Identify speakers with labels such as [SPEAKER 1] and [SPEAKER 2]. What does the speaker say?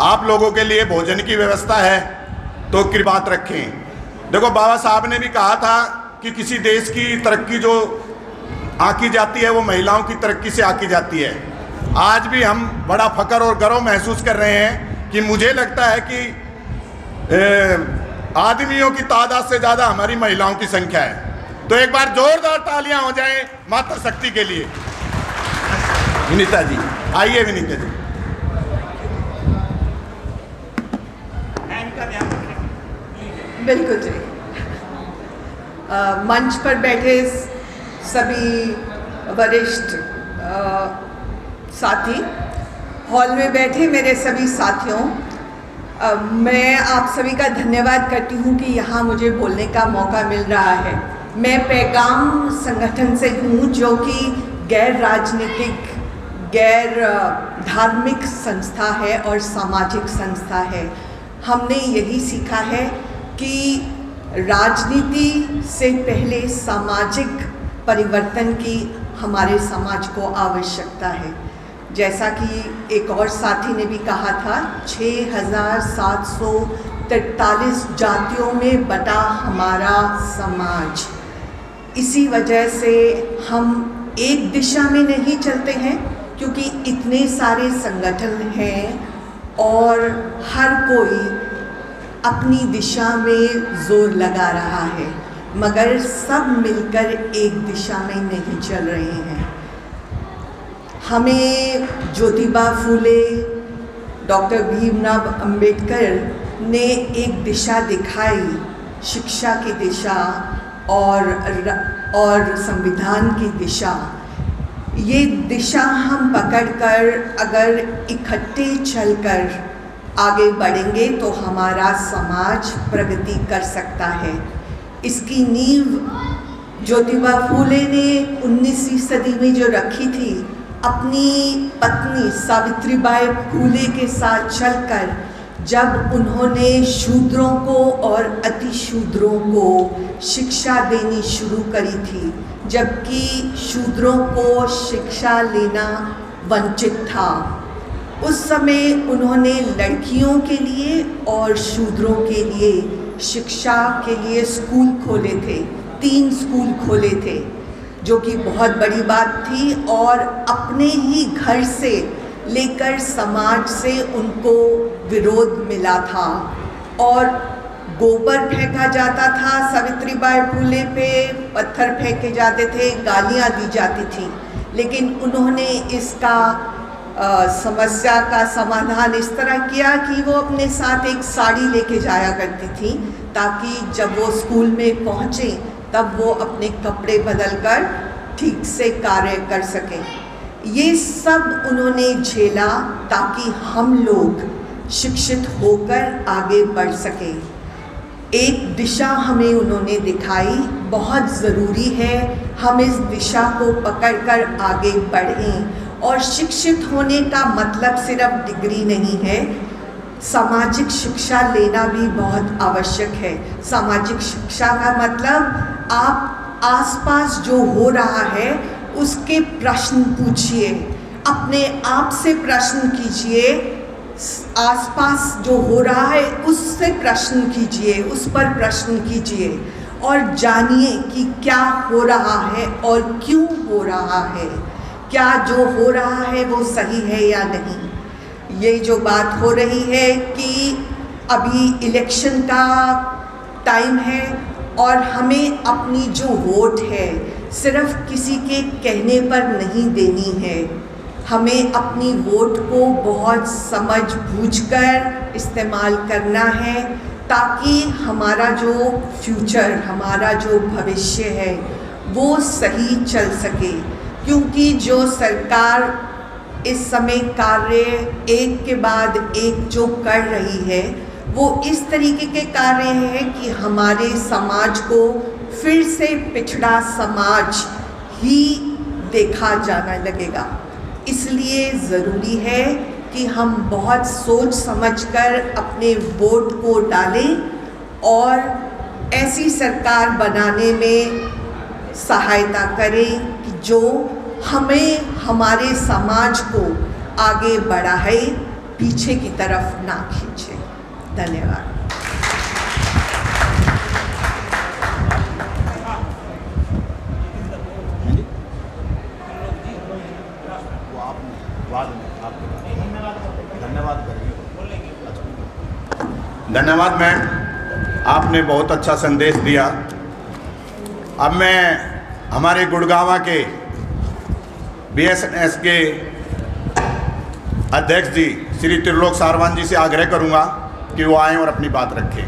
[SPEAKER 1] आप लोगों के लिए भोजन की व्यवस्था है तो कृपात रखें। देखो, बाबा साहब ने भी कहा था कि किसी देश की तरक्की जो आंकी जाती है वो महिलाओं की तरक्की से आंकी जाती है। आज भी हम बड़ा फख्र और गर्व महसूस कर रहे हैं कि मुझे लगता है कि आदमियों की तादाद से ज़्यादा हमारी महिलाओं की संख्या है। तो एक बार जोरदार तालियां हो जाएं मातृ शक्ति के लिए। विनीता जी आइए। विनीता जी
[SPEAKER 2] बिल्कुल जी। मंच पर बैठे सभी वरिष्ठ साथी, हॉल में बैठे मेरे सभी साथियों, मैं आप सभी का धन्यवाद करती हूँ कि यहाँ मुझे बोलने का मौका मिल रहा है। मैं पैगाम संगठन से हूँ जो कि गैर राजनीतिक, गैर धार्मिक संस्था है और सामाजिक संस्था है। हमने यही सीखा है कि राजनीति से पहले सामाजिक परिवर्तन की हमारे समाज को आवश्यकता है। जैसा कि एक और साथी ने भी कहा था, 6,743 जातियों में बटा हमारा समाज। इसी वजह से हम एक दिशा में नहीं चलते हैं, क्योंकि इतने सारे संगठन हैं और हर कोई अपनी दिशा में जोर लगा रहा है, मगर सब मिलकर एक दिशा में नहीं चल रहे हैं। हमें ज्योतिबा फूले, डॉक्टर भीमराव अंबेडकर ने एक दिशा दिखाई, शिक्षा की दिशा और संविधान की दिशा। ये दिशा हम पकड़कर अगर इकट्ठे चलकर आगे बढ़ेंगे तो हमारा समाज प्रगति कर सकता है। इसकी नींव ज्योतिबा फूले ने 19वीं सदी में जो रखी थी, अपनी पत्नी सावित्रीबाई फूले के साथ चलकर, जब उन्होंने शूद्रों को और अतिशूद्रों को शिक्षा देनी शुरू करी थी, जबकि शूद्रों को शिक्षा लेना वंचित था। उस समय उन्होंने लड़कियों के लिए और शूद्रों के लिए शिक्षा के लिए स्कूल खोले थे, 3 स्कूल खोले थे, जो कि बहुत बड़ी बात थी। और अपने ही घर से लेकर समाज से उनको विरोध मिला था और गोबर फेंका जाता था सावित्रीबाई फूले पे, पत्थर फेंके जाते थे, गालियाँ दी जाती थी। लेकिन उन्होंने इसका समस्या का समाधान इस तरह किया कि वो अपने साथ एक साड़ी लेके जाया करती थी, ताकि जब वो स्कूल में पहुँचे तब वो अपने कपड़े बदलकर ठीक से कार्य कर सकें। ये सब उन्होंने झेला ताकि हम लोग शिक्षित होकर आगे बढ़ सकें। एक दिशा हमें उन्होंने दिखाई, बहुत ज़रूरी है हम इस दिशा को पकड़कर आगे बढ़ें। और शिक्षित होने का मतलब सिर्फ डिग्री नहीं है, सामाजिक शिक्षा लेना भी बहुत आवश्यक है। सामाजिक शिक्षा का मतलब आप आसपास जो हो रहा है उसके प्रश्न पूछिए, अपने आप से प्रश्न कीजिए, आसपास जो हो रहा है उससे प्रश्न कीजिए, उस पर प्रश्न कीजिए और जानिए कि क्या हो रहा है और क्यों हो रहा है, क्या जो हो रहा है वो सही है या नहीं। ये जो बात हो रही है कि अभी इलेक्शन का टाइम है और हमें अपनी जो वोट है सिर्फ किसी के कहने पर नहीं देनी है, हमें अपनी वोट को बहुत समझ बूझकर इस्तेमाल करना है, ताकि हमारा जो फ्यूचर, हमारा जो भविष्य है वो सही चल सके। क्योंकि जो सरकार इस समय कार्य एक के बाद एक जो कर रही है वो इस तरीके के कार्य हैं कि हमारे समाज को फिर से पिछड़ा समाज ही देखा जाने लगेगा। इसलिए ज़रूरी है कि हम बहुत सोच समझकर अपने वोट को डालें और ऐसी सरकार बनाने में सहायता करें कि जो हमें, हमारे समाज को आगे बढ़ाए पीछे की तरफ ना खींचे। धन्यवाद।
[SPEAKER 1] धन्यवाद मैम, आपने बहुत अच्छा संदेश दिया। अब मैं हमारे गुड़गांव के BSNS के अध्यक्ष जी श्री त्रिलोक सारवान जी से आग्रह करूंगा कि वो आएं और अपनी बात रखें।